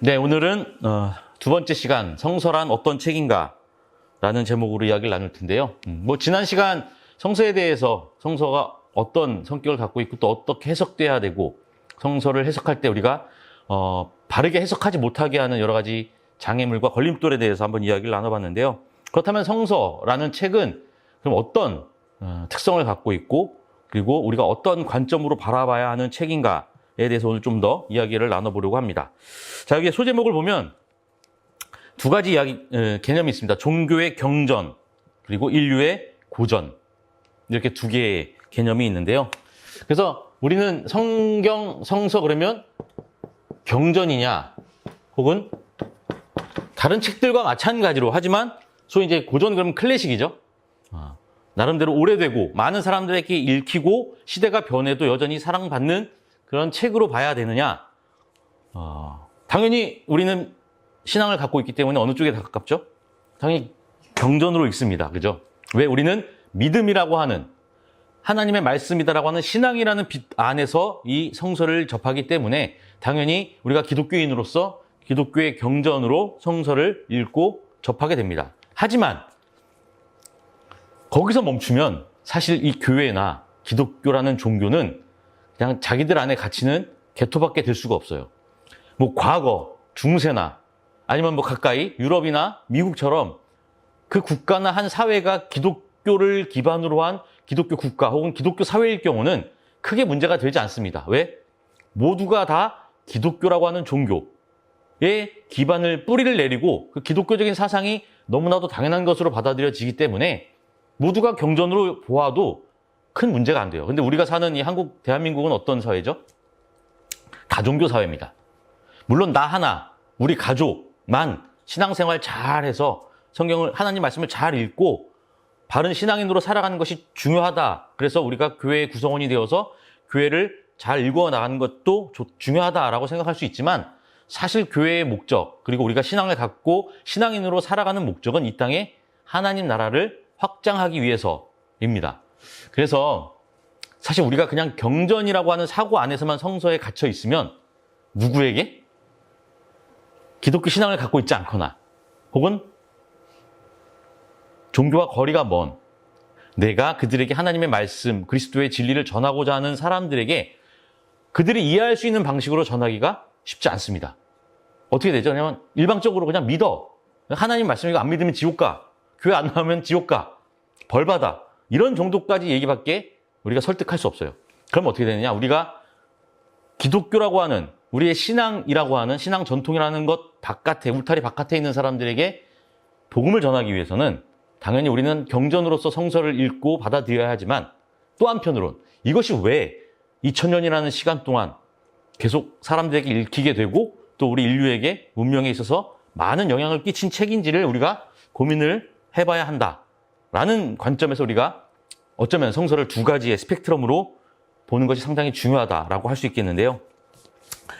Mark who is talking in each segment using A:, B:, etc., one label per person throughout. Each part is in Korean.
A: 네, 오늘은 두 번째 시간 성서란 어떤 책인가 라는 제목으로 이야기를 나눌 텐데요. 지난 시간 성서에 대해서 성서가 어떤 성격을 갖고 있고 또 어떻게 해석돼야 되고 성서를 해석할 때 우리가 바르게 해석하지 못하게 하는 여러 가지 장애물과 걸림돌에 대해서 한번 이야기를 나눠봤는데요. 그렇다면 성서라는 책은 그럼 어떤 특성을 갖고 있고 그리고 우리가 어떤 관점으로 바라봐야 하는 책인가에 대해서 오늘 좀 더 이야기를 나눠보려고 합니다. 자, 여기 소제목을 보면 두 가지 개념이 있습니다. 종교의 경전 그리고 인류의 고전, 이렇게 두 개의 개념이 있는데요. 그래서 우리는 성서 그러면 경전이냐 혹은 다른 책들과 마찬가지로 하지만 소위 이제 고전 그러면 클래식이죠. 나름대로 오래되고 많은 사람들에게 읽히고 시대가 변해도 여전히 사랑받는 그런 책으로 봐야 되느냐? 당연히 우리는 신앙을 갖고 있기 때문에 어느 쪽에 더 가깝죠? 당연히 경전으로 읽습니다. 그죠? 왜? 우리는 믿음이라고 하는 하나님의 말씀이다라고 하는 신앙이라는 빛 안에서 이 성서를 접하기 때문에 당연히 우리가 기독교인으로서 기독교의 경전으로 성서를 읽고 접하게 됩니다. 하지만 거기서 멈추면 사실 이 교회나 기독교라는 종교는 그냥 자기들 안에 갇히는 개토밖에 될 수가 없어요. 과거, 중세나 아니면 가까이 유럽이나 미국처럼 그 국가나 한 사회가 기독교를 기반으로 한 기독교 국가 혹은 기독교 사회일 경우는 크게 문제가 되지 않습니다. 왜? 모두가 다 기독교라고 하는 종교의 기반을 뿌리를 내리고 그 기독교적인 사상이 너무나도 당연한 것으로 받아들여지기 때문에 모두가 경전으로 보아도 큰 문제가 안 돼요. 근데 우리가 사는 이 한국, 대한민국은 어떤 사회죠? 다종교 사회입니다. 물론 나 하나, 우리 가족만 신앙생활 잘해서 성경을, 하나님 말씀을 잘 읽고 바른 신앙인으로 살아가는 것이 중요하다. 그래서 우리가 교회의 구성원이 되어서 교회를 잘 읽어 나가는 것도 중요하다라고 생각할 수 있지만 사실 교회의 목적, 그리고 우리가 신앙을 갖고 신앙인으로 살아가는 목적은 이 땅에 하나님 나라를 확장하기 위해서입니다. 그래서 사실 우리가 그냥 경전이라고 하는 사고 안에서만 성서에 갇혀 있으면 누구에게? 기독교 신앙을 갖고 있지 않거나 혹은 종교와 거리가 먼 내가 그들에게 하나님의 말씀, 그리스도의 진리를 전하고자 하는 사람들에게 그들이 이해할 수 있는 방식으로 전하기가 쉽지 않습니다. 어떻게 되죠? 그냥 일방적으로 그냥 믿어. 하나님 말씀 이거 안 믿으면 지옥 가. 교회 안 나오면 지옥 가. 벌 받아. 이런 정도까지 얘기밖에 우리가 설득할 수 없어요. 그럼 어떻게 되느냐? 우리가 기독교라고 하는 우리의 신앙이라고 하는 신앙 전통이라는 것 바깥에, 울타리 바깥에 있는 사람들에게 복음을 전하기 위해서는 당연히 우리는 경전으로서 성서를 읽고 받아들여야 하지만 또 한편으론 이것이 왜 2000년이라는 시간 동안 계속 사람들에게 읽히게 되고 또 우리 인류에게 문명에 있어서 많은 영향을 끼친 책인지를 우리가 고민을 해봐야 한다라는 관점에서 우리가 어쩌면 성서를 두 가지의 스펙트럼으로 보는 것이 상당히 중요하다라고 할 수 있겠는데요.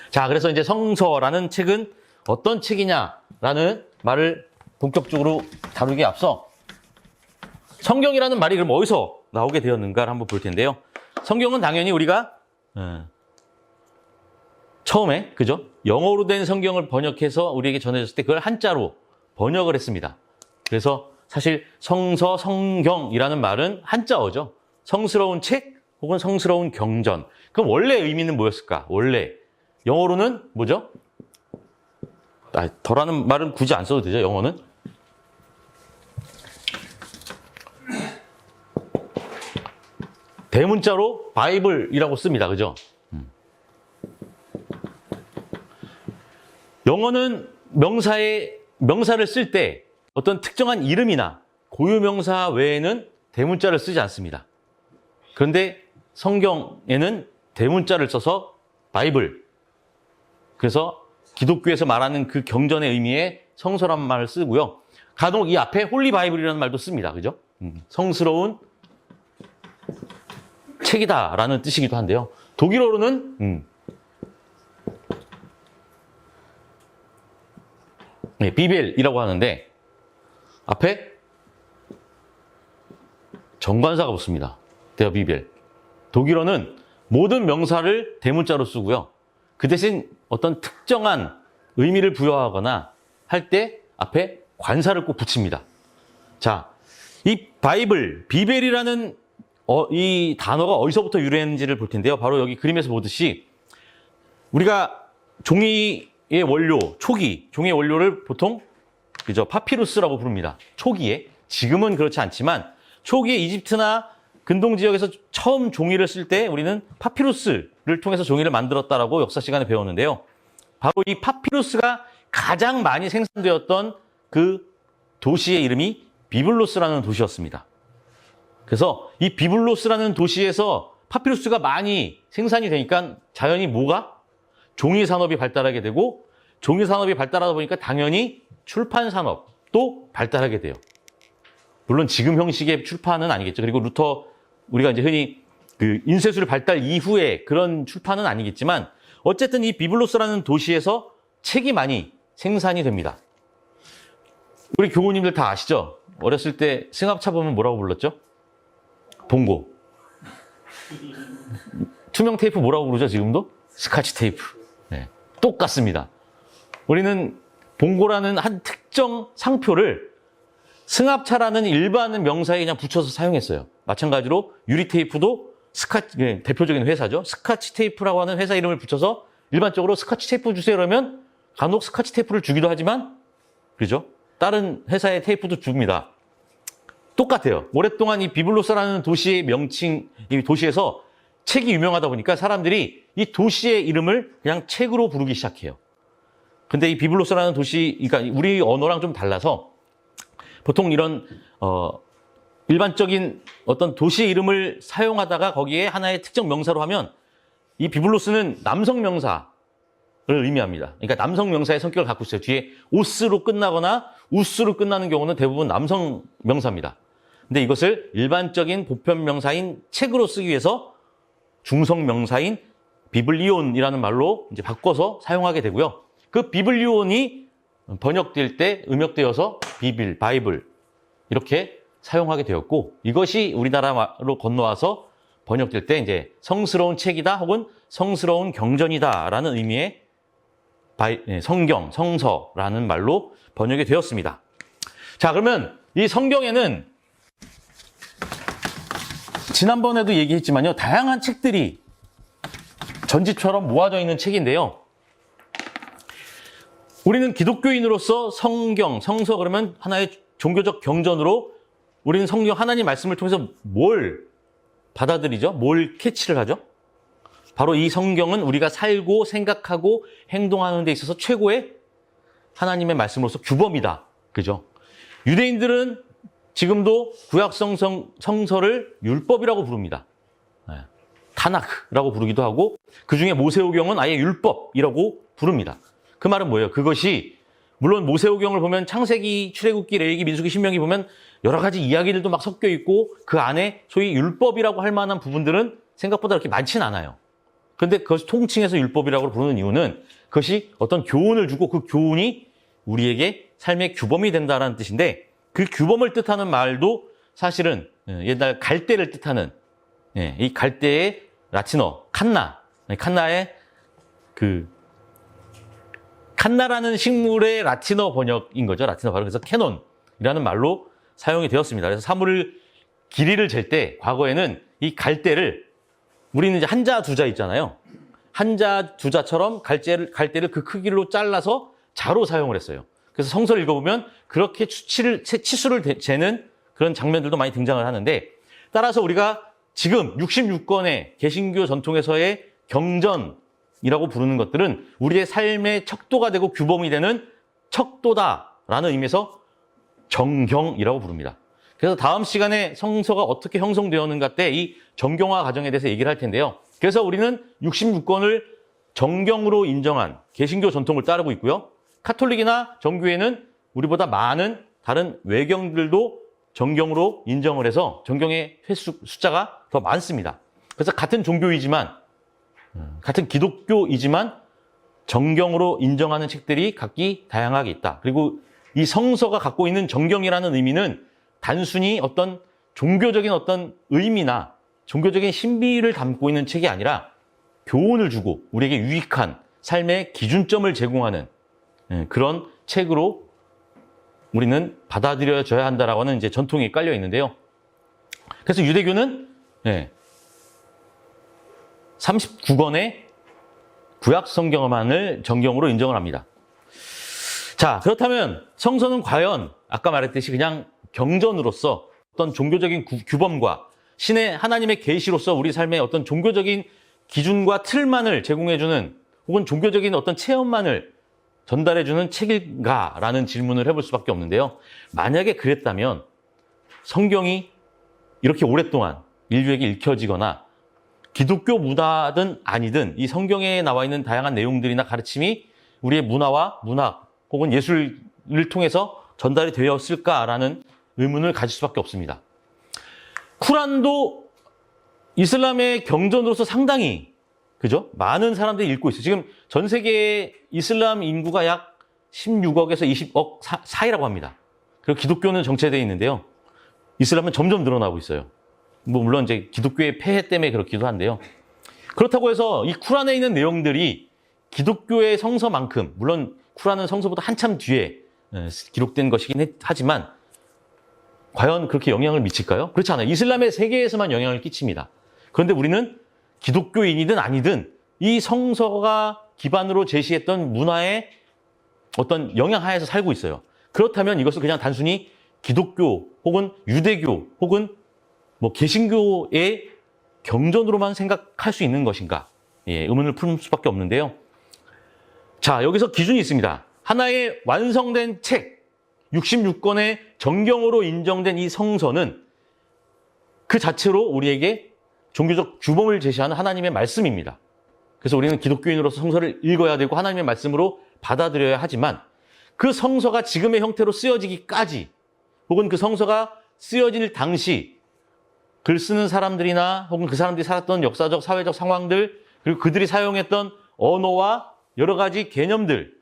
A: 자, 그래서 이제 성서라는 책은 어떤 책이냐라는 말을 본격적으로 다루기에 앞서 성경이라는 말이 그럼 어디서 나오게 되었는가를 한번 볼 텐데요. 성경은 당연히 우리가 처음에 그죠? 영어로 된 성경을 번역해서 우리에게 전해졌을 때 그걸 한자로 번역을 했습니다. 그래서 사실 성서, 성경이라는 말은 한자어죠. 성스러운 책 혹은 성스러운 경전. 그럼 원래 의미는 뭐였을까? 원래 영어로는 뭐죠? 더라는 말은 굳이 안 써도 되죠, 영어는? 대문자로 바이블이라고 씁니다. 그죠? 영어는 명사를 쓸 때 어떤 특정한 이름이나 고유명사 외에는 대문자를 쓰지 않습니다. 그런데 성경에는 대문자를 써서 바이블. 그래서 기독교에서 말하는 그 경전의 의미의 성서란 말을 쓰고요. 간혹 이 앞에 홀리 바이블이라는 말도 씁니다. 그죠? 성스러운 책이다라는 뜻이기도 한데요. 독일어로는 비벨이라고 하는데 앞에 정관사가 붙습니다. 데어 비벨. 독일어는 모든 명사를 대문자로 쓰고요. 그 대신 어떤 특정한 의미를 부여하거나 할 때 앞에 관사를 꼭 붙입니다. 자, 이 바이블, 비벨이라는 이 단어가 어디서부터 유래했는지를 볼 텐데요. 바로 여기 그림에서 보듯이 우리가 종이의 원료, 초기, 종이의 원료를 보통 그죠? 파피루스라고 부릅니다. 초기에. 지금은 그렇지 않지만 초기에 이집트나 근동 지역에서 처음 종이를 쓸 때 우리는 파피루스를 통해서 종이를 만들었다라고 역사 시간에 배웠는데요. 바로 이 파피루스가 가장 많이 생산되었던 그 도시의 이름이 비블로스라는 도시였습니다. 그래서 이 비블로스라는 도시에서 파피루스가 많이 생산이 되니까 자연히 뭐가? 종이 산업이 발달하게 되고 종이 산업이 발달하다 보니까 당연히 출판 산업도 발달하게 돼요. 물론 지금 형식의 출판은 아니겠죠. 그리고 우리가 이제 흔히 그 인쇄술 발달 이후에 그런 출판은 아니겠지만 어쨌든 이 비블로스라는 도시에서 책이 많이 생산이 됩니다. 우리 교우님들 다 아시죠? 어렸을 때 승합차 보면 뭐라고 불렀죠? 봉고. 투명 테이프 뭐라고 부르죠, 지금도? 스카치 테이프. 네, 똑같습니다. 우리는 봉고라는 한 특정 상표를 승합차라는 일반 명사에 그냥 붙여서 사용했어요. 마찬가지로 유리 테이프도 대표적인 회사죠. 스카치 테이프라고 하는 회사 이름을 붙여서 일반적으로 스카치 테이프 주세요 그러면 간혹 스카치 테이프를 주기도 하지만, 그죠? 다른 회사의 테이프도 줍니다. 똑같아요. 오랫동안 이 비블로스라는 도시의 명칭, 이 도시에서 책이 유명하다 보니까 사람들이 이 도시의 이름을 그냥 책으로 부르기 시작해요. 근데 이 비블로스라는 도시, 그러니까 우리 언어랑 좀 달라서 보통 이런, 일반적인 어떤 도시의 이름을 사용하다가 거기에 하나의 특정 명사로 하면 이 비블로스는 남성 명사를 의미합니다. 그러니까 남성 명사의 성격을 갖고 있어요. 뒤에 오스로 끝나거나 우스로 끝나는 경우는 대부분 남성 명사입니다. 근데 이것을 일반적인 보편 명사인 책으로 쓰기 위해서 중성 명사인 비블리온이라는 말로 이제 바꿔서 사용하게 되고요. 그 비블리온이 번역될 때 음역되어서 바이블 이렇게 사용하게 되었고, 이것이 우리나라로 건너와서 번역될 때 이제 성스러운 책이다 혹은 성스러운 경전이다라는 의미의 성경, 성서라는 말로 번역이 되었습니다. 자, 그러면 이 성경에는 지난번에도 얘기했지만요, 다양한 책들이 전집처럼 모아져 있는 책인데요. 우리는 기독교인으로서 성경, 성서 그러면 하나의 종교적 경전으로 우리는 성경 하나님 말씀을 통해서 뭘 받아들이죠? 뭘 캐치를 하죠? 바로 이 성경은 우리가 살고 생각하고 행동하는 데 있어서 최고의 하나님의 말씀으로서 규범이다. 그죠? 유대인들은 지금도 구약 성서를 율법이라고 부릅니다. 타나크라고 부르기도 하고 그중에 모세오경은 아예 율법이라고 부릅니다. 그 말은 뭐예요? 그것이 물론 모세오경을 보면 창세기, 출애굽기, 레위기, 민수기, 신명기 보면 여러 가지 이야기들도 막 섞여 있고 그 안에 소위 율법이라고 할 만한 부분들은 생각보다 그렇게 많지는 않아요. 그런데 그것을 통칭해서 율법이라고 부르는 이유는 그것이 어떤 교훈을 주고 그 교훈이 우리에게 삶의 규범이 된다는 뜻인데, 그 규범을 뜻하는 말도 사실은 옛날 갈대를 뜻하는 이 갈대의 라틴어 칸나의 칸나라는 식물의 라틴어 번역인 거죠. 라틴어 발음. 그래서 캐논이라는 말로 사용이 되었습니다. 그래서 사물 길이를 잴 때 과거에는 이 갈대를 우리는 이제 한자 두자 있잖아요. 한자 두자처럼 갈대를 그 크기로 잘라서 자로 사용을 했어요. 그래서 성서를 읽어보면 그렇게 치수를 재는 그런 장면들도 많이 등장을 하는데, 따라서 우리가 지금 66권의 개신교 전통에서의 경전이라고 부르는 것들은 우리의 삶의 척도가 되고 규범이 되는 척도다라는 의미에서 정경이라고 부릅니다. 그래서 다음 시간에 성서가 어떻게 형성되었는가 때 이 정경화 과정에 대해서 얘기를 할 텐데요. 그래서 우리는 66권을 정경으로 인정한 개신교 전통을 따르고 있고요. 카톨릭이나 정교회는 우리보다 많은 다른 외경들도 정경으로 인정을 해서 정경의 숫자가 더 많습니다. 그래서 같은 종교이지만, 같은 기독교이지만 정경으로 인정하는 책들이 각기 다양하게 있다. 그리고 이 성서가 갖고 있는 정경이라는 의미는 단순히 어떤 종교적인 어떤 의미나 종교적인 신비를 담고 있는 책이 아니라 교훈을 주고 우리에게 유익한 삶의 기준점을 제공하는 그런 책으로 우리는 받아들여져야 한다라고 하는 이제 전통이 깔려 있는데요. 그래서 유대교는 39권의 구약 성경만을 정경으로 인정을 합니다. 자, 그렇다면 성서는 과연 아까 말했듯이 그냥 경전으로서 어떤 종교적인 규범과 신의 하나님의 계시로서 우리 삶의 어떤 종교적인 기준과 틀만을 제공해주는 혹은 종교적인 어떤 체험만을 전달해주는 책인가라는 질문을 해볼 수밖에 없는데요. 만약에 그랬다면 성경이 이렇게 오랫동안 인류에게 읽혀지거나 기독교 문화든 아니든 이 성경에 나와 있는 다양한 내용들이나 가르침이 우리의 문화와 문학 혹은 예술을 통해서 전달이 되었을까라는 의문을 가질 수밖에 없습니다. 쿠란도 이슬람의 경전으로서 상당히 그죠? 많은 사람들이 읽고 있어요. 지금 전 세계의 이슬람 인구가 약 16억에서 20억 사이라고 합니다. 그리고 기독교는 정체되어 있는데요. 이슬람은 점점 늘어나고 있어요. 뭐 물론 이제 기독교의 폐해 때문에 그렇기도 한데요. 그렇다고 해서 이 쿠란에 있는 내용들이 기독교의 성서만큼, 물론 쿠란은 성서보다 한참 뒤에 기록된 것이긴 하지만 과연 그렇게 영향을 미칠까요? 그렇지 않아요. 이슬람의 세계에서만 영향을 끼칩니다. 그런데 우리는 기독교인이든 아니든 이 성서가 기반으로 제시했던 문화의 어떤 영향 하에서 살고 있어요. 그렇다면 이것을 그냥 단순히 기독교 혹은 유대교 혹은 뭐 개신교의 경전으로만 생각할 수 있는 것인가? 의문을 풀 수밖에 없는데요. 자, 여기서 기준이 있습니다. 하나의 완성된 책, 66권의 정경으로 인정된 이 성서는 그 자체로 우리에게 종교적 규범을 제시하는 하나님의 말씀입니다. 그래서 우리는 기독교인으로서 성서를 읽어야 되고 하나님의 말씀으로 받아들여야 하지만 그 성서가 지금의 형태로 쓰여지기까지 혹은 그 성서가 쓰여질 당시 글 쓰는 사람들이나 혹은 그 사람들이 살았던 역사적, 사회적 상황들 그리고 그들이 사용했던 언어와 여러 가지 개념들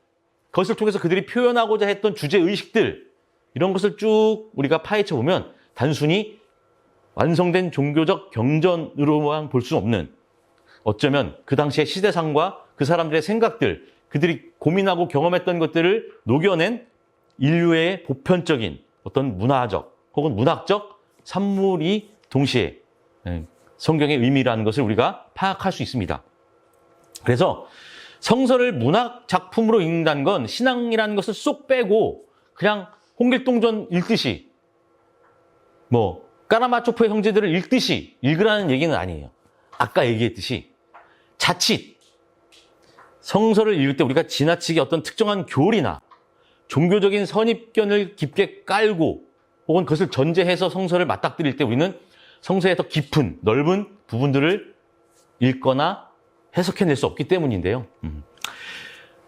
A: 그것을 통해서 그들이 표현하고자 했던 주제의식들 이런 것을 쭉 우리가 파헤쳐 보면 단순히 완성된 종교적 경전으로만 볼 수 없는 어쩌면 그 당시의 시대상과 그 사람들의 생각들 그들이 고민하고 경험했던 것들을 녹여낸 인류의 보편적인 어떤 문화적 혹은 문학적 산물이 동시에 성경의 의미라는 것을 우리가 파악할 수 있습니다. 그래서 성서를 문학 작품으로 읽는다는 건 신앙이라는 것을 쏙 빼고 그냥 홍길동전 읽듯이 뭐 까라마초프의 형제들을 읽듯이 읽으라는 얘기는 아니에요. 아까 얘기했듯이 자칫 성서를 읽을 때 우리가 지나치게 어떤 특정한 교리나 종교적인 선입견을 깊게 깔고 혹은 그것을 전제해서 성서를 맞닥뜨릴 때 우리는 성서의 더 깊은 넓은 부분들을 읽거나 해석해낼 수 없기 때문인데요.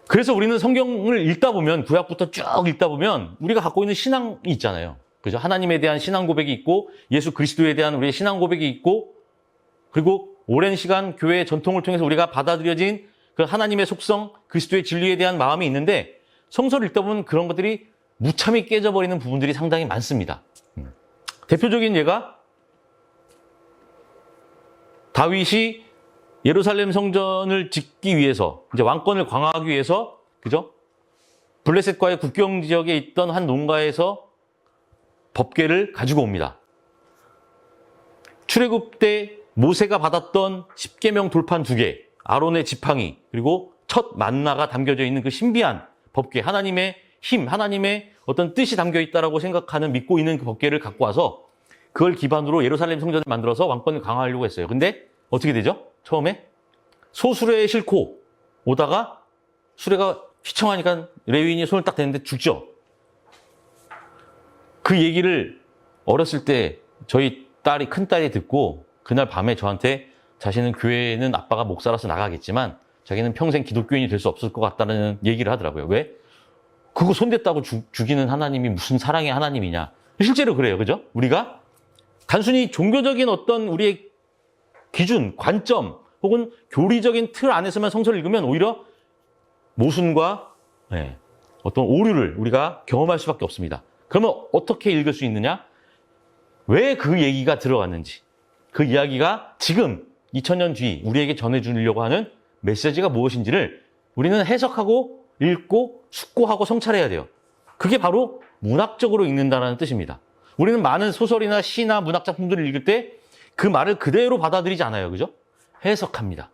A: 그래서 우리는 성경을 읽다 보면 구약부터 쭉 읽다 보면 우리가 갖고 있는 신앙이 있잖아요. 그죠? 하나님에 대한 신앙 고백이 있고 예수 그리스도에 대한 우리의 신앙 고백이 있고 그리고 오랜 시간 교회의 전통을 통해서 우리가 받아들여진 그 하나님의 속성, 그리스도의 진리에 대한 마음이 있는데 성서를 읽다 보면 그런 것들이 무참히 깨져버리는 부분들이 상당히 많습니다. 대표적인 예가 다윗이 예루살렘 성전을 짓기 위해서 이제 왕권을 강화하기 위해서 그죠? 블레셋과의 국경 지역에 있던 한 농가에서 법궤를 가지고 옵니다. 출애굽 때 모세가 받았던 십계명 돌판 2개, 아론의 지팡이, 그리고 첫 만나가 담겨져 있는 그 신비한 법궤, 하나님의 힘, 하나님의 어떤 뜻이 담겨 있다라고 생각하는 믿고 있는 그 법궤를 갖고 와서 그걸 기반으로 예루살렘 성전을 만들어서 왕권을 강화하려고 했어요. 근데 어떻게 되죠? 처음에 소수레에 싣고 오다가 수레가 휘청하니까 레위인이 손을 딱 대는데 죽죠. 그 얘기를 어렸을 때 저희 큰딸이 듣고 그날 밤에 저한테 자신은 교회는 아빠가 목사라서 나가겠지만 자기는 평생 기독교인이 될 수 없을 것 같다는 얘기를 하더라고요. 왜? 그거 손댔다고 죽이는 하나님이 무슨 사랑의 하나님이냐. 실제로 그래요. 그죠? 우리가 단순히 종교적인 어떤 우리의 기준, 관점 혹은 교리적인 틀 안에서만 성서를 읽으면 오히려 모순과 어떤 오류를 우리가 경험할 수밖에 없습니다. 그러면 어떻게 읽을 수 있느냐? 왜 그 얘기가 들어갔는지, 그 이야기가 지금 2000년 뒤 우리에게 전해주려고 하는 메시지가 무엇인지를 우리는 해석하고 읽고 숙고하고 성찰해야 돼요. 그게 바로 문학적으로 읽는다는 뜻입니다. 우리는 많은 소설이나 시나 문학 작품들을 읽을 때 그 말을 그대로 받아들이지 않아요. 그죠? 해석합니다.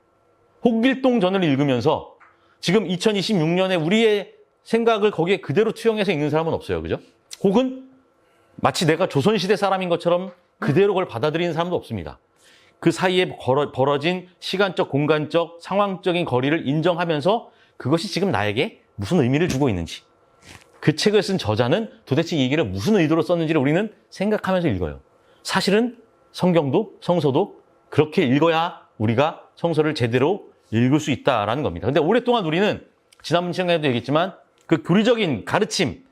A: 홍길동전을 읽으면서 지금 2026년에 우리의 생각을 거기에 그대로 투영해서 읽는 사람은 없어요. 그죠? 혹은 마치 내가 조선시대 사람인 것처럼 그대로 그걸 받아들이는 사람도 없습니다. 그 사이에 벌어진 시간적, 공간적, 상황적인 거리를 인정하면서 그것이 지금 나에게 무슨 의미를 주고 있는지, 그 책을 쓴 저자는 도대체 이 얘기를 무슨 의도로 썼는지를 우리는 생각하면서 읽어요. 사실은 성경도 성서도 그렇게 읽어야 우리가 성서를 제대로 읽을 수 있다라는 겁니다. 근데 오랫동안 우리는 지난번 시간에도 얘기했지만 그 교리적인 가르침,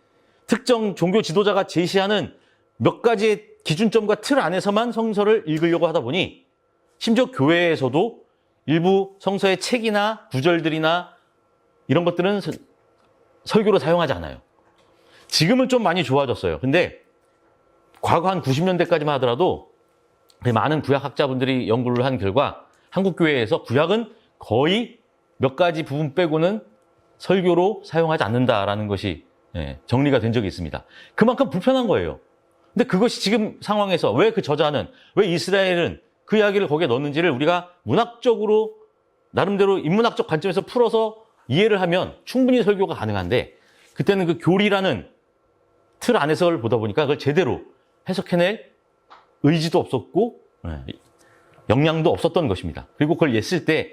A: 특정 종교 지도자가 제시하는 몇 가지의 기준점과 틀 안에서만 성서를 읽으려고 하다 보니 심지어 교회에서도 일부 성서의 책이나 구절들이나 이런 것들은 설교로 사용하지 않아요. 지금은 좀 많이 좋아졌어요. 근데 과거 한 90년대까지만 하더라도 많은 구약학자분들이 연구를 한 결과 한국 교회에서 구약은 거의 몇 가지 부분 빼고는 설교로 사용하지 않는다라는 것이 정리가 된 적이 있습니다. 그만큼 불편한 거예요. 근데 그것이 지금 상황에서 왜 그 저자는, 왜 이스라엘은 그 이야기를 거기에 넣었는지를 우리가 문학적으로 나름대로 인문학적 관점에서 풀어서 이해를 하면 충분히 설교가 가능한데 그때는 그 교리라는 틀 안에서 그걸 보다 보니까 그걸 제대로 해석해낼 의지도 없었고 역량도 없었던 것입니다. 그리고 그걸 냈을 때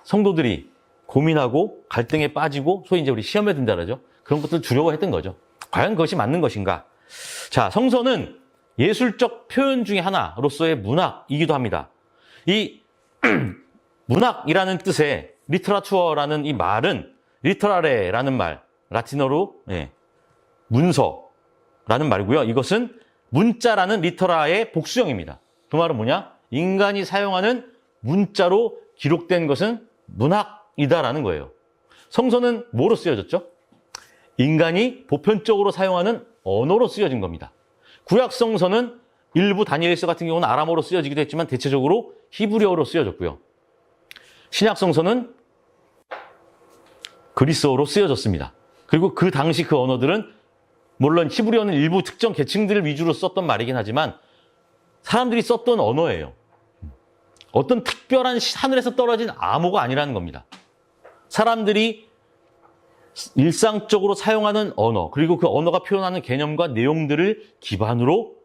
A: 성도들이 고민하고 갈등에 빠지고 소위 이제 우리 시험에 든다 그러죠. 그런 것들을 두려워했던 거죠. 과연 그것이 맞는 것인가? 자, 성서는 예술적 표현 중에 하나로서의 문학이기도 합니다. 이 문학이라는 뜻의 리터라투어라는 이 말은 리터라레라는 말, 라틴어로 문서라는 말이고요. 이것은 문자라는 리터라의 복수형입니다. 그 말은 뭐냐? 인간이 사용하는 문자로 기록된 것은 문학이다라는 거예요. 성서는 뭐로 쓰여졌죠? 인간이 보편적으로 사용하는 언어로 쓰여진 겁니다. 구약 성서는 일부 다니엘서 같은 경우는 아람어로 쓰여지기도 했지만 대체적으로 히브리어로 쓰여졌고요. 신약 성서는 그리스어로 쓰여졌습니다. 그리고 그 당시 그 언어들은 물론 히브리어는 일부 특정 계층들을 위주로 썼던 말이긴 하지만 사람들이 썼던 언어예요. 어떤 특별한 하늘에서 떨어진 암호가 아니라는 겁니다. 사람들이 일상적으로 사용하는 언어, 그리고 그 언어가 표현하는 개념과 내용들을 기반으로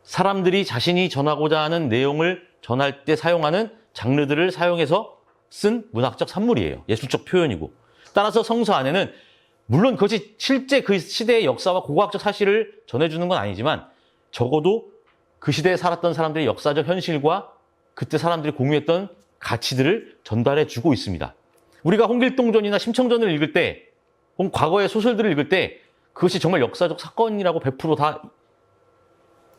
A: 사람들이 자신이 전하고자 하는 내용을 전할 때 사용하는 장르들을 사용해서 쓴 문학적 산물이에요. 예술적 표현이고. 따라서 성서 안에는 물론 그것이 실제 그 시대의 역사와 고고학적 사실을 전해주는 건 아니지만 적어도 그 시대에 살았던 사람들의 역사적 현실과 그때 사람들이 공유했던 가치들을 전달해주고 있습니다. 우리가 홍길동전이나 심청전을 읽을 때 혹은 과거의 소설들을 읽을 때 그것이 정말 역사적 사건이라고 100%다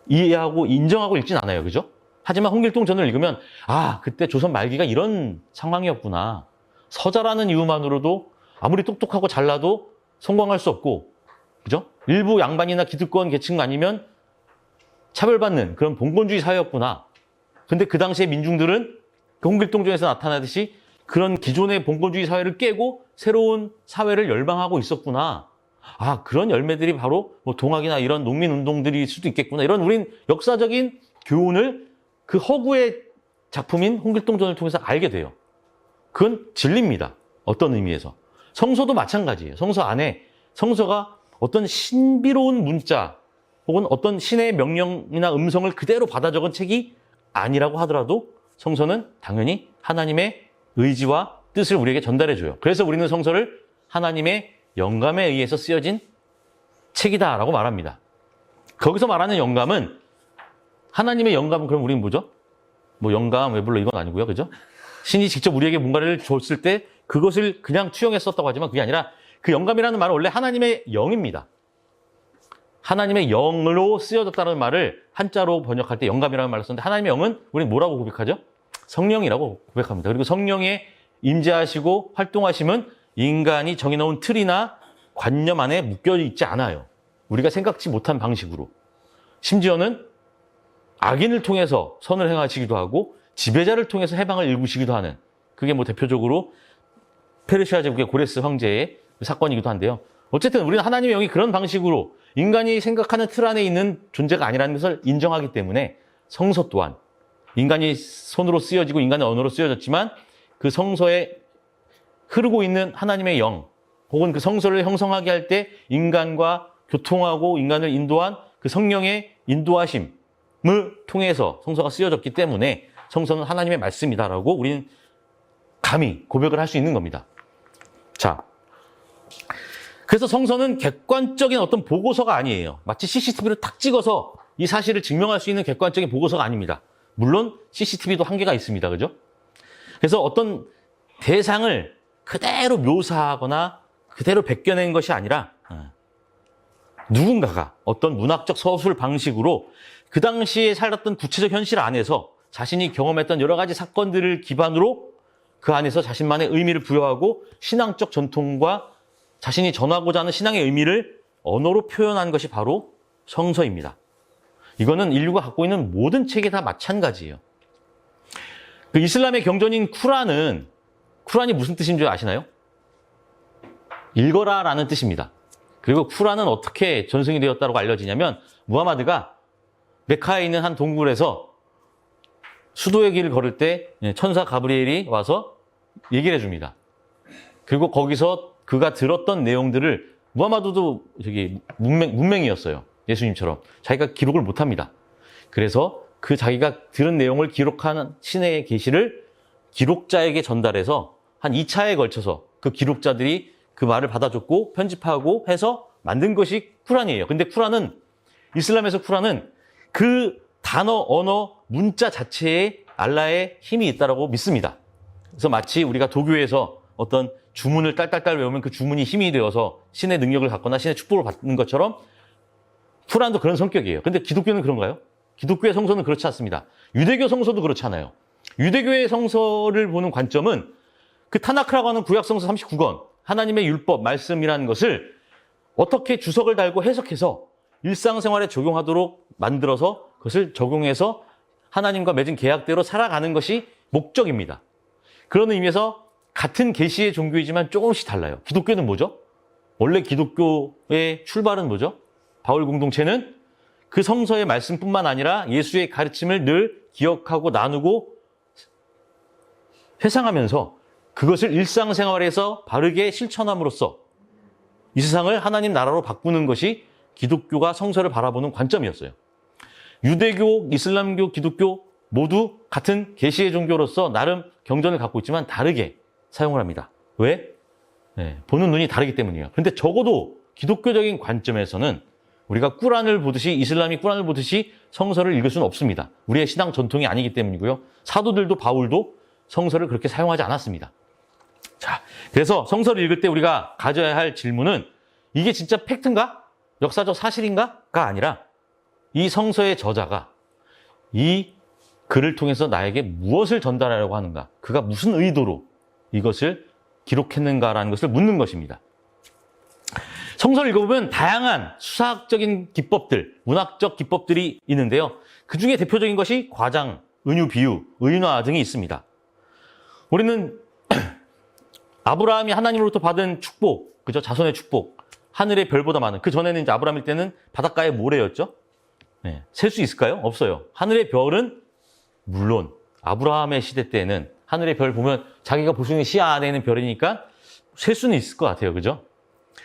A: 이해하고 인정하고 읽진 않아요. 그죠? 하지만 홍길동전을 읽으면 아, 그때 조선 말기가 이런 상황이었구나. 서자라는 이유만으로도 아무리 똑똑하고 잘나도 성공할 수 없고, 그죠? 일부 양반이나 기득권 계층 아니면 차별받는 그런 봉건주의 사회였구나. 근데 그 당시에 민중들은 그 홍길동전에서 나타나듯이 그런 기존의 봉건주의 사회를 깨고 새로운 사회를 열망하고 있었구나. 아, 그런 열매들이 바로 뭐 동학이나 이런 농민운동들일 수도 있겠구나. 이런 우린 역사적인 교훈을 그 허구의 작품인 홍길동전을 통해서 알게 돼요. 그건 진리입니다. 어떤 의미에서. 성서도 마찬가지예요. 성서 안에 성서가 어떤 신비로운 문자 혹은 어떤 신의 명령이나 음성을 그대로 받아 적은 책이 아니라고 하더라도 성서는 당연히 하나님의 의지와 뜻을 우리에게 전달해줘요. 그래서 우리는 성서를 하나님의 영감에 의해서 쓰여진 책이다라고 말합니다. 거기서 말하는 영감은 하나님의 영감은 그럼 우리는 뭐죠? 뭐 영감, 외불러 이건 아니고요. 그죠? 신이 직접 우리에게 뭔가를 줬을 때 그것을 그냥 투영해서 썼다고 하지만 그게 아니라 그 영감이라는 말은 원래 하나님의 영입니다. 하나님의 영으로 쓰여졌다는 말을 한자로 번역할 때 영감이라는 말을 썼는데 하나님의 영은 우리는 뭐라고 고백하죠? 성령이라고 고백합니다. 그리고 성령의 임재하시고 활동하심은 인간이 정해놓은 틀이나 관념 안에 묶여 있지 않아요. 우리가 생각지 못한 방식으로. 심지어는 악인을 통해서 선을 행하시기도 하고 지배자를 통해서 해방을 일구시기도 하는, 그게 뭐 대표적으로 페르시아 제국의 고레스 황제의 사건이기도 한데요. 어쨌든 우리는 하나님의 영이 그런 방식으로 인간이 생각하는 틀 안에 있는 존재가 아니라는 것을 인정하기 때문에 성서 또한 인간이 손으로 쓰여지고 인간의 언어로 쓰여졌지만 그 성서에 흐르고 있는 하나님의 영 혹은 그 성서를 형성하게 할 때 인간과 교통하고 인간을 인도한 그 성령의 인도하심을 통해서 성서가 쓰여졌기 때문에 성서는 하나님의 말씀이다라고 우리는 감히 고백을 할 수 있는 겁니다. 자, 그래서 성서는 객관적인 어떤 보고서가 아니에요. 마치 CCTV를 탁 찍어서 이 사실을 증명할 수 있는 객관적인 보고서가 아닙니다. 물론 CCTV도 한계가 있습니다. 그죠? 그래서 어떤 대상을 그대로 묘사하거나 그대로 베껴낸 것이 아니라 누군가가 어떤 문학적 서술 방식으로 그 당시에 살았던 구체적 현실 안에서 자신이 경험했던 여러 가지 사건들을 기반으로 그 안에서 자신만의 의미를 부여하고 신앙적 전통과 자신이 전하고자 하는 신앙의 의미를 언어로 표현한 것이 바로 성서입니다. 이거는 인류가 갖고 있는 모든 책이 다 마찬가지예요. 그 이슬람의 경전인 쿠란이 무슨 뜻인 줄 아시나요? 읽어라 라는 뜻입니다. 그리고 쿠란은 어떻게 전승이 되었다고 알려지냐면 무하마드가 메카에 있는 한 동굴에서 수도의 길을 걸을 때 천사 가브리엘이 와서 얘기를 해줍니다. 그리고 거기서 그가 들었던 내용들을 무하마드도 문맹이었어요. 예수님처럼. 자기가 기록을 못합니다. 그래서 그 자기가 들은 내용을 기록하는 신의 계시를 기록자에게 전달해서 한 2차에 걸쳐서 그 기록자들이 그 말을 받아줬고 편집하고 해서 만든 것이 쿠란이에요. 근데 이슬람에서 쿠란은 그 단어, 언어, 문자 자체에 알라의 힘이 있다고 믿습니다. 그래서 마치 우리가 도교에서 어떤 주문을 딸딸딸 외우면 그 주문이 힘이 되어서 신의 능력을 갖거나 신의 축복을 받는 것처럼 쿠란도 그런 성격이에요. 근데 기독교는 그런가요? 기독교의 성서는 그렇지 않습니다. 유대교 성서도 그렇지 않아요. 유대교의 성서를 보는 관점은 그 타나크라고 하는 구약 성서 39권, 하나님의 율법, 말씀이라는 것을 어떻게 주석을 달고 해석해서 일상생활에 적용하도록 만들어서 그것을 적용해서 하나님과 맺은 계약대로 살아가는 것이 목적입니다. 그런 의미에서 같은 계시의 종교이지만 조금씩 달라요. 기독교는 뭐죠? 원래 기독교의 출발은 뭐죠? 바울 공동체는 그 성서의 말씀뿐만 아니라 예수의 가르침을 늘 기억하고 나누고 회상하면서 그것을 일상생활에서 바르게 실천함으로써 이 세상을 하나님 나라로 바꾸는 것이 기독교가 성서를 바라보는 관점이었어요. 유대교, 이슬람교, 기독교 모두 같은 계시의 종교로서 나름 경전을 갖고 있지만 다르게 사용을 합니다. 왜? 보는 눈이 다르기 때문이에요. 그런데 적어도 기독교적인 관점에서는 우리가 꾸란을 보듯이 이슬람이 꾸란을 보듯이 성서를 읽을 수는 없습니다. 우리의 신앙 전통이 아니기 때문이고요. 사도들도 바울도 성서를 그렇게 사용하지 않았습니다. 자, 그래서 성서를 읽을 때 우리가 가져야 할 질문은 이게 진짜 팩트인가? 역사적 사실인가?가 아니라 이 성서의 저자가 이 글을 통해서 나에게 무엇을 전달하려고 하는가? 그가 무슨 의도로 이것을 기록했는가라는 것을 묻는 것입니다. 성서를 읽어보면 다양한 수사학적인 기법들, 문학적 기법들이 있는데요. 그 중에 대표적인 것이 과장, 은유, 비유, 의인화 등이 있습니다. 우리는 아브라함이 하나님으로부터 받은 축복, 그죠? 자손의 축복, 하늘의 별보다 많은. 그 전에는 이제 아브라함일 때는 바닷가의 모래였죠? 셀 수 있을까요? 없어요. 하늘의 별은 물론 아브라함의 시대 때는 하늘의 별 보면 자기가 볼 수 있는 시야 안에 있는 별이니까 셀 수는 있을 것 같아요. 그죠?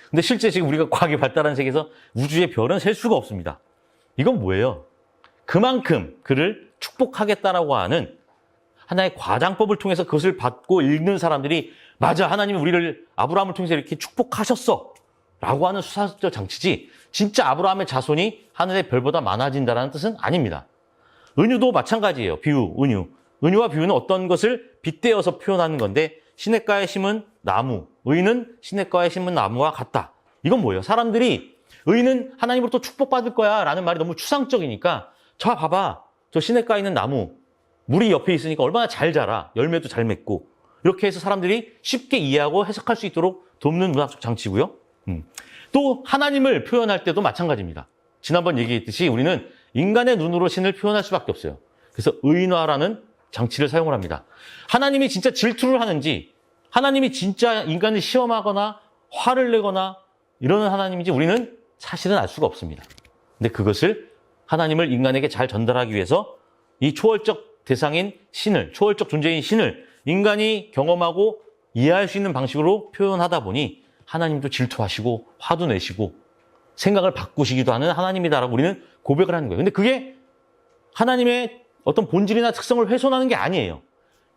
A: 근데 실제 지금 우리가 과학이 발달한 세계에서 우주의 별은 셀 수가 없습니다. 이건 뭐예요? 그만큼 그를 축복하겠다라고 하는 하나의 과장법을 통해서 그것을 받고 읽는 사람들이 맞아, 하나님이 우리를 아브라함을 통해서 이렇게 축복하셨어 라고 하는 수사적 장치지 진짜 아브라함의 자손이 하늘의 별보다 많아진다는 뜻은 아닙니다. 은유도 마찬가지예요. 비유, 은유. 은유와 비유는 어떤 것을 빗대어서 표현하는 건데 시냇가에 심은 나무, 의는 시냇가에 심은 나무와 같다. 이건 뭐예요? 사람들이 의는 하나님으로부터 축복받을 거야 라는 말이 너무 추상적이니까 저 봐봐, 저 시냇가에 있는 나무 물이 옆에 있으니까 얼마나 잘 자라, 열매도 잘 맺고 이렇게 해서 사람들이 쉽게 이해하고 해석할 수 있도록 돕는 문학적 장치고요. 또 하나님을 표현할 때도 마찬가지입니다. 지난번 얘기했듯이 우리는 인간의 눈으로 신을 표현할 수밖에 없어요. 그래서 의인화라는 장치를 사용을 합니다. 하나님이 진짜 질투를 하는지, 하나님이 진짜 인간을 시험하거나 화를 내거나 이러는 하나님인지 우리는 사실은 알 수가 없습니다. 근데 그것을 하나님을 인간에게 잘 전달하기 위해서 이 초월적 대상인 신을, 초월적 존재인 신을 인간이 경험하고 이해할 수 있는 방식으로 표현하다 보니 하나님도 질투하시고 화도 내시고 생각을 바꾸시기도 하는 하나님이다라고 우리는 고백을 하는 거예요. 근데 그게 하나님의 어떤 본질이나 특성을 훼손하는 게 아니에요.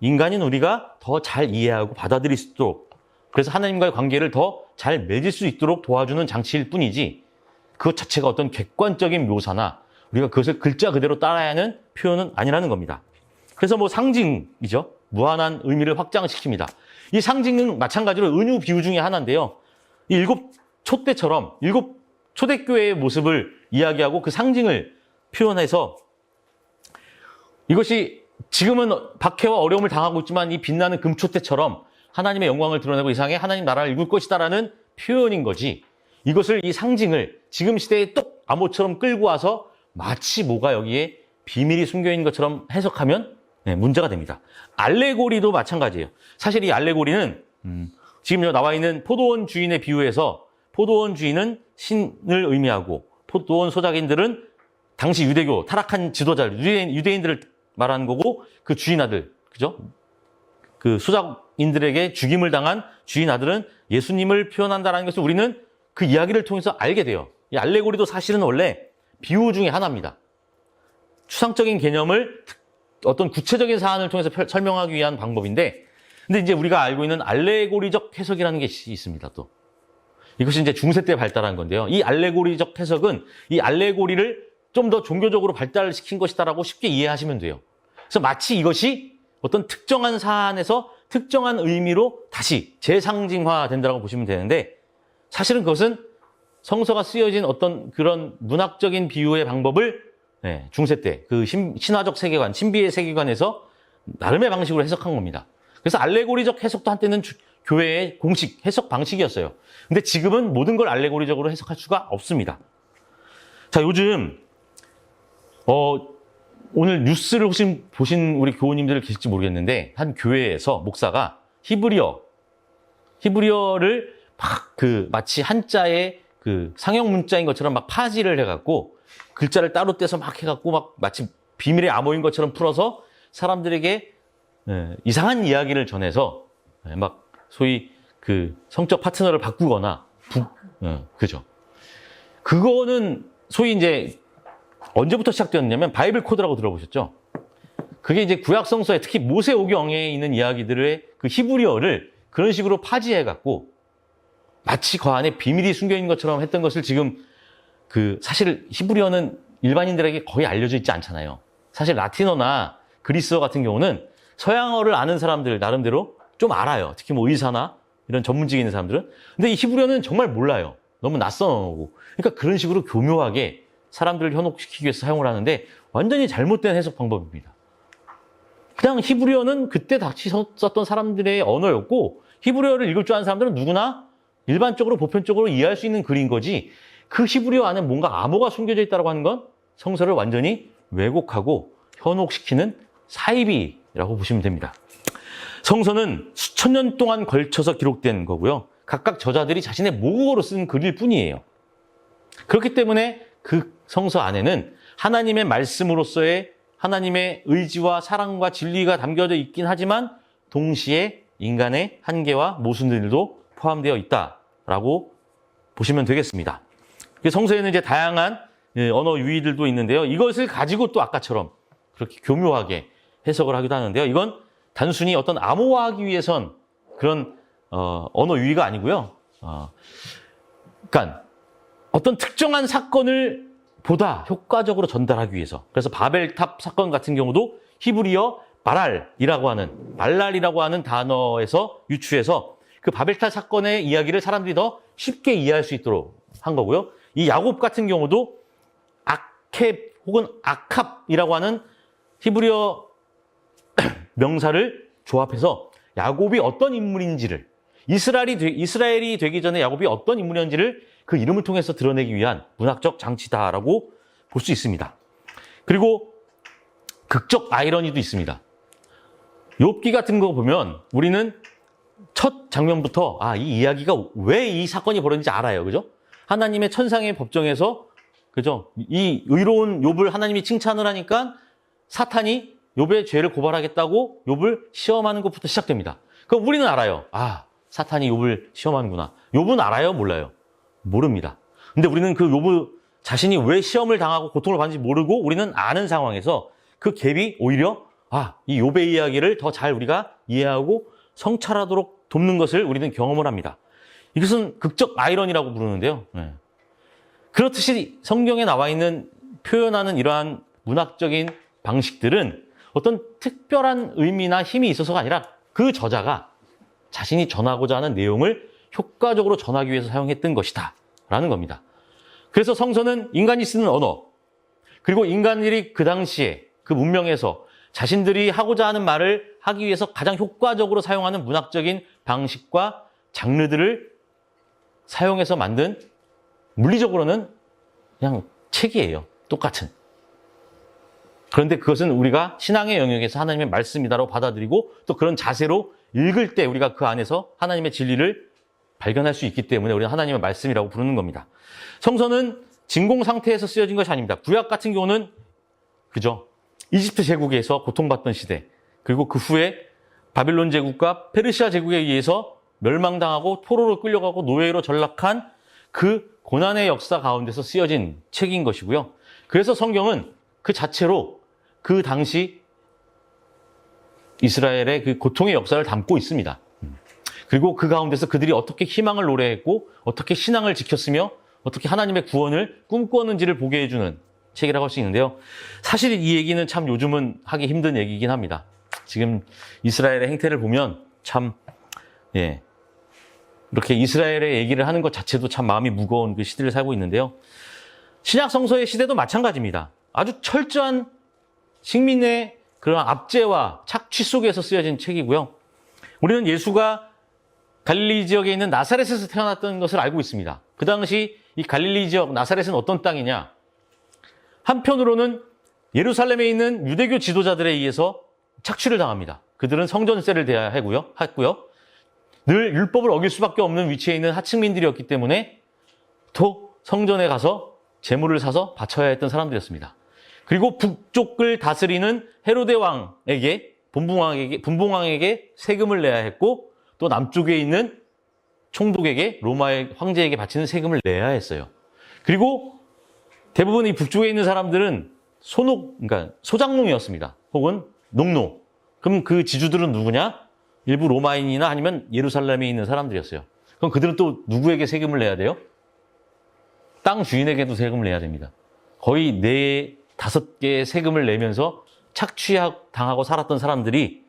A: 인간인 우리가 더 잘 이해하고 받아들일 수 있도록, 그래서 하나님과의 관계를 더 잘 맺을 수 있도록 도와주는 장치일 뿐이지 그것 자체가 어떤 객관적인 묘사나 우리가 그것을 글자 그대로 따라야 하는 표현은 아니라는 겁니다. 그래서 뭐 상징이죠. 무한한 의미를 확장시킵니다. 이 상징은 마찬가지로 은유 비유 중에 하나인데요. 이 일곱 촛대처럼 일곱 초대교회의 모습을 이야기하고 그 상징을 표현해서 이것이 지금은 박해와 어려움을 당하고 있지만 이 빛나는 금촛대처럼 하나님의 영광을 드러내고 이 세상에 하나님 나라를 이룰 것이다라는 표현인 거지, 이것을 이 상징을 지금 시대에 똑 암호처럼 끌고 와서 마치 뭐가 여기에 비밀이 숨겨있는 것처럼 해석하면 문제가 됩니다. 알레고리도 마찬가지예요. 사실 이 알레고리는 지금 나와 있는 포도원 주인의 비유에서 포도원 주인은 신을 의미하고 포도원 소작인들은 당시 유대교 타락한 지도자 유대인들을 말하는 거고, 그 주인 아들, 그죠? 그 소작인들에게 죽임을 당한 주인 아들은 예수님을 표현한다는 것을 우리는 그 이야기를 통해서 알게 돼요. 이 알레고리도 사실은 원래 비유 중에 하나입니다. 추상적인 개념을 어떤 구체적인 사안을 통해서 설명하기 위한 방법인데, 근데 이제 우리가 알고 있는 알레고리적 해석이라는 게 있습니다, 또. 이것이 이제 중세 때 발달한 건데요. 이 알레고리적 해석은 이 알레고리를 좀 더 종교적으로 발달시킨 것이다라고 쉽게 이해하시면 돼요. 그래서 마치 이것이 어떤 특정한 사안에서 특정한 의미로 다시 재상징화된다고 보시면 되는데, 사실은 그것은 성서가 쓰여진 어떤 그런 문학적인 비유의 방법을 중세 때 그 신화적 세계관, 신비의 세계관에서 나름의 방식으로 해석한 겁니다. 그래서 알레고리적 해석도 한때는 교회의 공식 해석 방식이었어요. 근데 지금은 모든 걸 알레고리적으로 해석할 수가 없습니다. 자, 요즘 오늘 뉴스를 혹시 보신 우리 교우님들 계실지 모르겠는데, 한 교회에서 목사가 히브리어를 막 마치 한자의 상형 문자인 것처럼 막 파지를 해갖고 글자를 따로 떼서 막 해갖고 막 마치 비밀의 암호인 것처럼 풀어서 사람들에게 이상한 이야기를 전해서 막 소위 성적 파트너를 바꾸거나 그죠. 그거는 소위 이제 언제부터 시작되었냐면 바이블 코드라고 들어보셨죠? 그게 이제 구약 성서에 특히 모세오경에 있는 이야기들의 그 히브리어를 그런 식으로 파지해갖고 마치 그 안에 비밀이 숨겨있는 것처럼 했던 것을 지금 사실 히브리어는 일반인들에게 거의 알려져 있지 않잖아요. 사실 라틴어나 그리스어 같은 경우는 서양어를 아는 사람들 나름대로 좀 알아요. 특히 뭐 의사나 이런 전문직에 있는 사람들은. 근데 이 히브리어는 정말 몰라요. 너무 낯선 언어고. 그러니까 그런 식으로 교묘하게 사람들을 현혹시키기 위해서 사용을 하는데 완전히 잘못된 해석 방법입니다. 그냥 히브리어는 그때 당시 썼던 사람들의 언어였고, 히브리어를 읽을 줄 아는 사람들은 누구나 일반적으로 보편적으로 이해할 수 있는 글인 거지, 그 히브리어 안에 뭔가 암호가 숨겨져 있다고 하는 건 성서를 완전히 왜곡하고 현혹시키는 사이비라고 보시면 됩니다. 성서는 수천 년 동안 걸쳐서 기록된 거고요. 각각 저자들이 자신의 모국어로 쓴 글일 뿐이에요. 그렇기 때문에 그 성서 안에는 하나님의 말씀으로서의 하나님의 의지와 사랑과 진리가 담겨져 있긴 하지만 동시에 인간의 한계와 모순들도 포함되어 있다라고 보시면 되겠습니다. 성서에는 이제 다양한 언어 유희들도 있는데요. 이것을 가지고 또 아까처럼 그렇게 교묘하게 해석을 하기도 하는데요. 이건 단순히 어떤 암호화하기 위해선 그런 언어 유희가 아니고요. 그러니까 어떤 특정한 사건을 보다 효과적으로 전달하기 위해서. 그래서 바벨탑 사건 같은 경우도 히브리어 말랄이라고 하는 단어에서 유추해서 그 바벨탑 사건의 이야기를 사람들이 더 쉽게 이해할 수 있도록 한 거고요. 이 야곱 같은 경우도 아켑 혹은 아캅이라고 하는 히브리어 명사를 조합해서 야곱이 어떤 인물인지를, 이스라엘이 되기 전에 야곱이 어떤 인물이었는지를 그 이름을 통해서 드러내기 위한 문학적 장치다라고 볼 수 있습니다. 그리고 극적 아이러니도 있습니다. 욥기 같은 거 보면 우리는 첫 장면부터 이 이야기가 왜 이 사건이 벌어진지 알아요. 그죠? 하나님의 천상의 법정에서 그죠? 이 의로운 욥을 하나님이 칭찬을 하니까 사탄이 욥의 죄를 고발하겠다고 욥을 시험하는 것부터 시작됩니다. 그럼 우리는 알아요. 사탄이 욥을 시험하는구나. 욥은 알아요? 몰라요? 모릅니다. 근데 우리는 그 욥 자신이 왜 시험을 당하고 고통을 받는지 모르고 우리는 아는 상황에서 그 갭이 오히려 이 욥의 이야기를 더 잘 우리가 이해하고 성찰하도록 돕는 것을 우리는 경험을 합니다. 이것은 극적 아이러니라고 부르는데요. 그렇듯이 성경에 나와 있는 표현하는 이러한 문학적인 방식들은 어떤 특별한 의미나 힘이 있어서가 아니라 그 저자가 자신이 전하고자 하는 내용을 효과적으로 전하기 위해서 사용했던 것이다 라는 겁니다. 그래서 성서는 인간이 쓰는 언어, 그리고 인간들이 그 당시에 그 문명에서 자신들이 하고자 하는 말을 하기 위해서 가장 효과적으로 사용하는 문학적인 방식과 장르들을 사용해서 만든, 물리적으로는 그냥 책이에요. 똑같은. 그런데 그것은 우리가 신앙의 영역에서 하나님의 말씀이다라고 받아들이고 또 그런 자세로 읽을 때 우리가 그 안에서 하나님의 진리를 발견할 수 있기 때문에 우리는 하나님의 말씀이라고 부르는 겁니다. 성서는 진공 상태에서 쓰여진 것이 아닙니다. 구약 같은 경우는 그죠? 이집트 제국에서 고통받던 시대, 그리고 그 후에 바빌론 제국과 페르시아 제국에 의해서 멸망당하고 포로로 끌려가고 노예로 전락한 그 고난의 역사 가운데서 쓰여진 책인 것이고요. 그래서 성경은 그 자체로 그 당시 이스라엘의 그 고통의 역사를 담고 있습니다. 그리고 그 가운데서 그들이 어떻게 희망을 노래했고 어떻게 신앙을 지켰으며 어떻게 하나님의 구원을 꿈꾸었는지를 보게 해주는 책이라고 할 수 있는데요. 사실 이 얘기는 참 요즘은 하기 힘든 얘기이긴 합니다. 지금 이스라엘의 행태를 보면 참 이렇게 이스라엘의 얘기를 하는 것 자체도 참 마음이 무거운 그 시대를 살고 있는데요. 신약 성서의 시대도 마찬가지입니다. 아주 철저한 식민의 그런 압제와 착취 속에서 쓰여진 책이고요. 우리는 예수가 갈릴리 지역에 있는 나사렛에서 태어났던 것을 알고 있습니다. 그 당시 이 갈릴리 지역 나사렛은 어떤 땅이냐? 한편으로는 예루살렘에 있는 유대교 지도자들에 의해서 착취를 당합니다. 그들은 성전세를 대야 했고요. 늘 율법을 어길 수밖에 없는 위치에 있는 하층민들이었기 때문에 또 성전에 가서 제물을 사서 바쳐야 했던 사람들이었습니다. 그리고 북쪽을 다스리는 헤로데 왕에게, 분봉왕에게 세금을 내야 했고 또 남쪽에 있는 총독에게, 로마의 황제에게 바치는 세금을 내야 했어요. 그리고 대부분 이 북쪽에 있는 사람들은 그러니까 소장농이었습니다. 혹은 농노. 그럼 그 지주들은 누구냐? 일부 로마인이나 아니면 예루살렘에 있는 사람들이었어요. 그럼 그들은 또 누구에게 세금을 내야 돼요? 땅 주인에게도 세금을 내야 됩니다. 거의 4-5개의 세금을 내면서 착취당하고 살았던 사람들이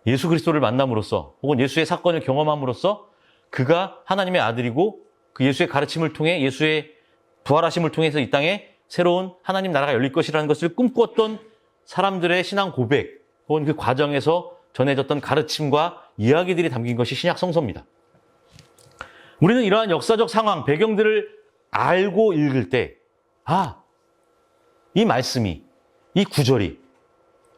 A: 예수 그리스도를 만남으로써 혹은 예수의 사건을 경험함으로써 그가 하나님의 아들이고 그 예수의 가르침을 통해 예수의 부활하심을 통해서 이 땅에 새로운 하나님 나라가 열릴 것이라는 것을 꿈꾸었던 사람들의 신앙 고백 혹은 그 과정에서 전해졌던 가르침과 이야기들이 담긴 것이 신약 성서입니다. 우리는 이러한 역사적 상황, 배경들을 알고 읽을 때 이 말씀이, 이 구절이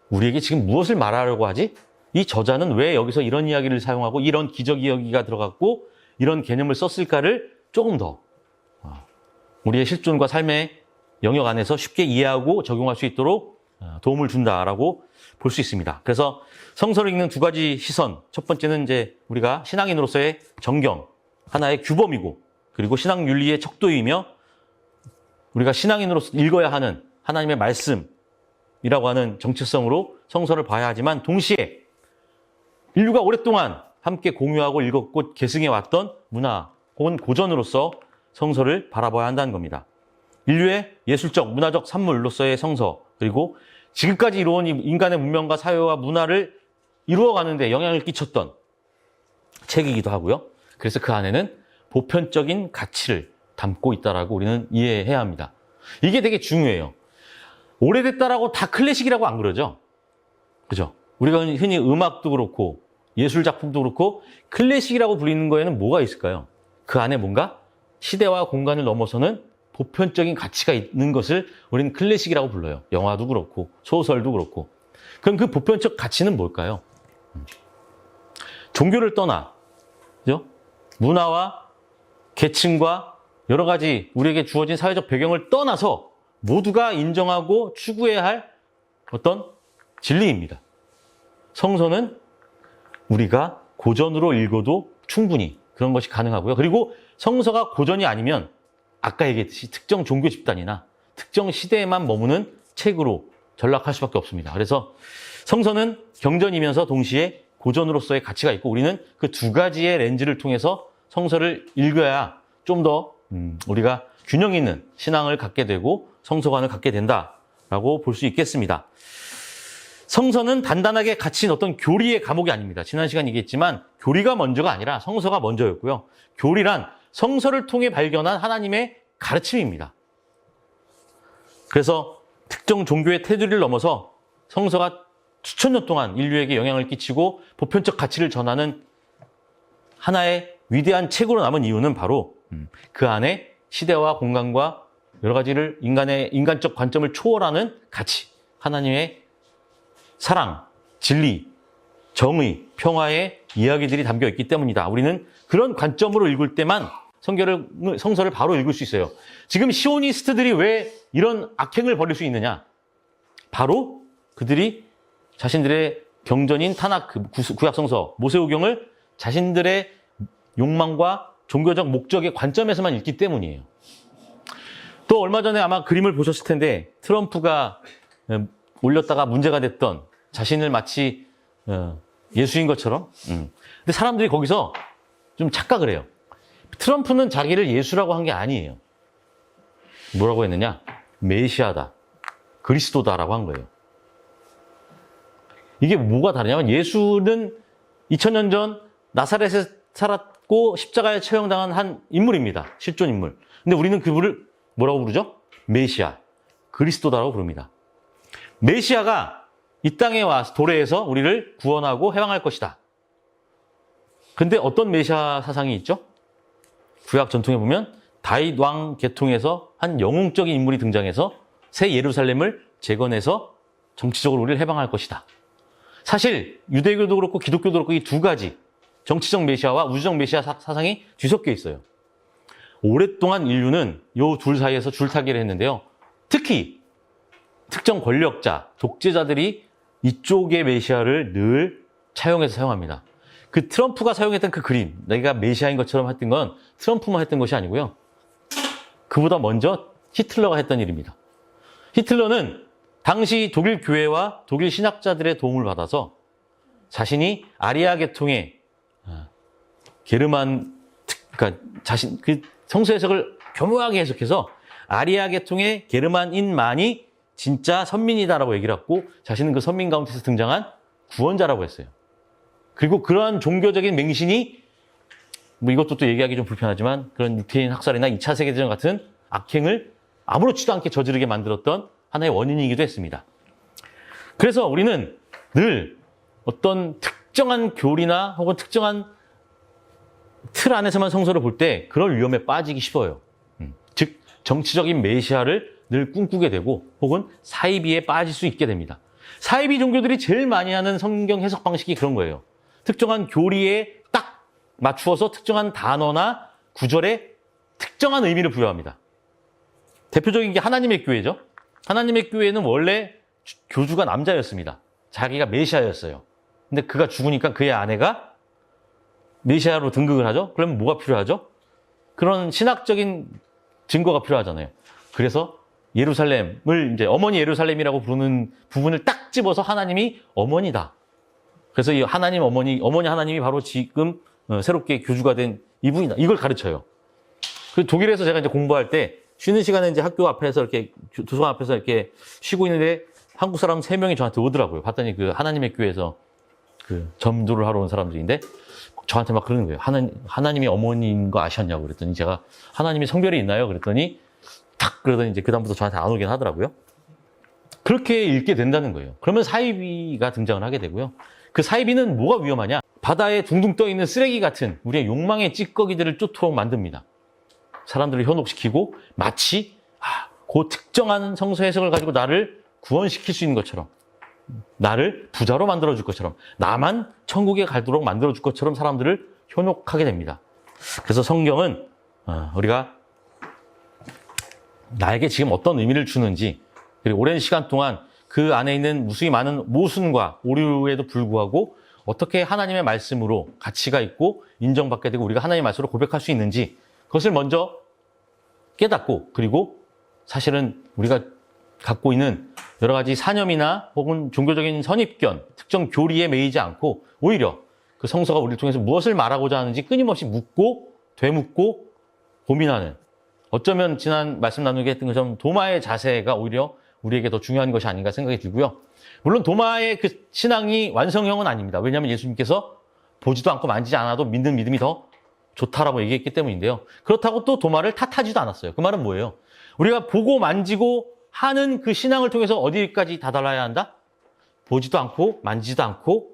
A: 우리에게 지금 무엇을 말하려고 하지? 이 저자는 왜 여기서 이런 이야기를 사용하고 이런 기적 이야기가 들어갔고 이런 개념을 썼을까를 조금 더 우리의 실존과 삶의 영역 안에서 쉽게 이해하고 적용할 수 있도록 도움을 준다라고 볼 수 있습니다. 그래서 성서를 읽는 두 가지 시선. 첫 번째는 이제 우리가 신앙인으로서의 정경, 하나의 규범이고, 그리고 신앙 윤리의 척도이며 우리가 신앙인으로서 읽어야 하는 하나님의 말씀이라고 하는 정체성으로 성서를 봐야 하지만 동시에 인류가 오랫동안 함께 공유하고 읽었고 계승해왔던 문화 혹은 고전으로서 성서를 바라봐야 한다는 겁니다. 인류의 예술적, 문화적 산물로서의 성서, 그리고 지금까지 이루어온 인간의 문명과 사회와 문화를 이루어가는데 영향을 끼쳤던 책이기도 하고요. 그래서 그 안에는 보편적인 가치를 담고 있다라고 우리는 이해해야 합니다. 이게 되게 중요해요. 오래됐다라고 다 클래식이라고 안 그러죠? 그죠? 우리가 흔히 음악도 그렇고 예술 작품도 그렇고 클래식이라고 불리는 거에는 뭐가 있을까요? 그 안에 뭔가 시대와 공간을 넘어서는 보편적인 가치가 있는 것을 우리는 클래식이라고 불러요. 영화도 그렇고 소설도 그렇고. 그럼 그 보편적 가치는 뭘까요? 종교를 떠나 문화와 계층과 여러 가지 우리에게 주어진 사회적 배경을 떠나서 모두가 인정하고 추구해야 할 어떤 진리입니다. 성서는 우리가 고전으로 읽어도 충분히 그런 것이 가능하고요. 그리고 성서가 고전이 아니면 아까 얘기했듯이 특정 종교 집단이나 특정 시대에만 머무는 책으로 전락할 수밖에 없습니다. 그래서 성서는 경전이면서 동시에 고전으로서의 가치가 있고 우리는 그 두 가지의 렌즈를 통해서 성서를 읽어야 좀 더 우리가 균형 있는 신앙을 갖게 되고 성서관을 갖게 된다라고 볼 수 있겠습니다. 성서는 단단하게 갇힌 어떤 교리의 감옥이 아닙니다. 지난 시간 얘기했지만 교리가 먼저가 아니라 성서가 먼저였고요. 교리란 성서를 통해 발견한 하나님의 가르침입니다. 그래서 특정 종교의 테두리를 넘어서 성서가 수천 년 동안 인류에게 영향을 끼치고 보편적 가치를 전하는 하나의 위대한 책으로 남은 이유는 바로 그 안에 시대와 공간과 여러 가지를 인간적 관점을 초월하는 가치, 하나님의 사랑, 진리, 정의, 평화의 이야기들이 담겨 있기 때문이다. 우리는 그런 관점으로 읽을 때만 성서를 바로 읽을 수 있어요. 지금 시오니스트들이 왜 이런 악행을 벌일 수 있느냐? 바로 그들이 자신들의 경전인 타나크, 구약성서, 모세오경을 자신들의 욕망과 종교적 목적의 관점에서만 읽기 때문이에요. 또 얼마 전에 아마 그림을 보셨을 텐데 트럼프가 올렸다가 문제가 됐던 자신을 마치 예수인 것처럼 근데 사람들이 거기서 좀 착각을 해요. 트럼프는 자기를 예수라고 한 게 아니에요. 뭐라고 했느냐? 메시아다, 그리스도다라고 한 거예요. 이게 뭐가 다르냐면 예수는 2000년 전 나사렛에 살았고 십자가에 처형당한 한 인물입니다. 실존 인물. 근데 우리는 그분을 뭐라고 부르죠? 메시아, 그리스도다라고 부릅니다. 메시아가 이 땅에 와서 도래해서 우리를 구원하고 해방할 것이다. 근데 어떤 메시아 사상이 있죠? 구약 전통에 보면 다윗 왕 계통에서 한 영웅적인 인물이 등장해서 새 예루살렘을 재건해서 정치적으로 우리를 해방할 것이다. 사실 유대교도 그렇고 기독교도 그렇고 이 두 가지 정치적 메시아와 우주적 메시아 사상이 뒤섞여 있어요. 오랫동안 인류는 이 둘 사이에서 줄타기를 했는데요. 특히 특정 권력자, 독재자들이 이쪽의 메시아를 늘 차용해서 사용합니다. 그 트럼프가 사용했던 그 그림, 내가 메시아인 것처럼 했던 건 트럼프만 했던 것이 아니고요. 그보다 먼저 히틀러가 했던 일입니다. 히틀러는 당시 독일 교회와 독일 신학자들의 도움을 받아서 자신이 아리아 계통의 게르만, 그러니까 자신 그 성서 해석을 교묘하게 해석해서 아리아 계통의 게르만인만이 진짜 선민이다라고 얘기를 했고 자신은 그 선민 가운데서 등장한 구원자라고 했어요. 그리고 그러한 종교적인 맹신이 뭐 이것도 또 얘기하기 좀 불편하지만 그런 유태인 학살이나 2차 세계대전 같은 악행을 아무렇지도 않게 저지르게 만들었던 하나의 원인이기도 했습니다. 그래서 우리는 늘 어떤 특정한 교리나 혹은 특정한 틀 안에서만 성서를 볼 때 그런 위험에 빠지기 쉬워요. 즉 정치적인 메시아를 늘 꿈꾸게 되고 혹은 사이비에 빠질 수 있게 됩니다. 사이비 종교들이 제일 많이 하는 성경 해석 방식이 그런 거예요. 특정한 교리에 딱 맞추어서 특정한 단어나 구절에 특정한 의미를 부여합니다. 대표적인 게 하나님의 교회죠. 하나님의 교회는 원래 교주가 남자였습니다. 자기가 메시아였어요. 근데 그가 죽으니까 그의 아내가 메시아로 등극을 하죠. 그러면 뭐가 필요하죠? 그런 신학적인 증거가 필요하잖아요. 그래서 예루살렘을 이제 어머니 예루살렘이라고 부르는 부분을 딱 집어서 하나님이 어머니다. 그래서 이 하나님 어머니 하나님이 바로 지금 새롭게 교주가 된 이분이다. 이걸 가르쳐요. 그 독일에서 제가 이제 공부할 때 쉬는 시간에 이제 학교 앞에서 이렇게 도서관 앞에서 이렇게 쉬고 있는데 한국 사람 3명이 저한테 오더라고요. 봤더니 그 하나님의 교회에서 그 점도를 하러 온 사람들인데 저한테 막 그러는 거예요. 하나님이 어머니인 거 아셨냐고 그랬더니 제가 하나님이 성별이 있나요? 그랬더니 탁 그러더니 이제 그다음부터 저한테 안 오긴 하더라고요. 그렇게 읽게 된다는 거예요. 그러면 사이비가 등장을 하게 되고요. 그 사이비는 뭐가 위험하냐? 바다에 둥둥 떠 있는 쓰레기 같은 우리의 욕망의 찌꺼기들을 쫓도록 만듭니다. 사람들을 현혹시키고 마치 그 특정한 성서 해석을 가지고 나를 구원시킬 수 있는 것처럼 나를 부자로 만들어줄 것처럼 나만 천국에 가도록 만들어줄 것처럼 사람들을 현혹하게 됩니다. 그래서 성경은 우리가 나에게 지금 어떤 의미를 주는지, 그리고 오랜 시간 동안 그 안에 있는 무수히 많은 모순과 오류에도 불구하고 어떻게 하나님의 말씀으로 가치가 있고 인정받게 되고 우리가 하나님의 말씀으로 고백할 수 있는지, 그것을 먼저 깨닫고, 그리고 사실은 우리가 갖고 있는 여러 가지 사념이나 혹은 종교적인 선입견, 특정 교리에 매이지 않고 오히려 그 성서가 우리를 통해서 무엇을 말하고자 하는지 끊임없이 묻고 되묻고 고민하는, 어쩌면 지난 말씀 나누게 했던 것처럼 도마의 자세가 오히려 우리에게 더 중요한 것이 아닌가 생각이 들고요. 물론 도마의 그 신앙이 완성형은 아닙니다. 왜냐하면 예수님께서 보지도 않고 만지지 않아도 믿는 믿음이 더 좋다라고 얘기했기 때문인데요. 그렇다고 또 도마를 탓하지도 않았어요. 그 말은 뭐예요? 우리가 보고 만지고 하는 그 신앙을 통해서 어디까지 다달아야 한다? 보지도 않고 만지지도 않고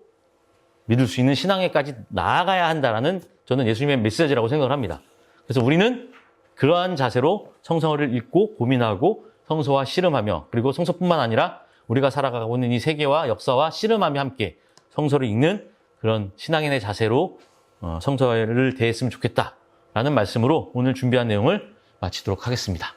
A: 믿을 수 있는 신앙에까지 나아가야 한다라는, 저는 예수님의 메시지라고 생각을 합니다. 그래서 우리는 그러한 자세로 성서를 읽고 고민하고 성서와 씨름하며, 그리고 성서뿐만 아니라 우리가 살아가고 있는 이 세계와 역사와 씨름하며 함께 성서를 읽는 그런 신앙인의 자세로 성서를 대했으면 좋겠다라는 말씀으로 오늘 준비한 내용을 마치도록 하겠습니다.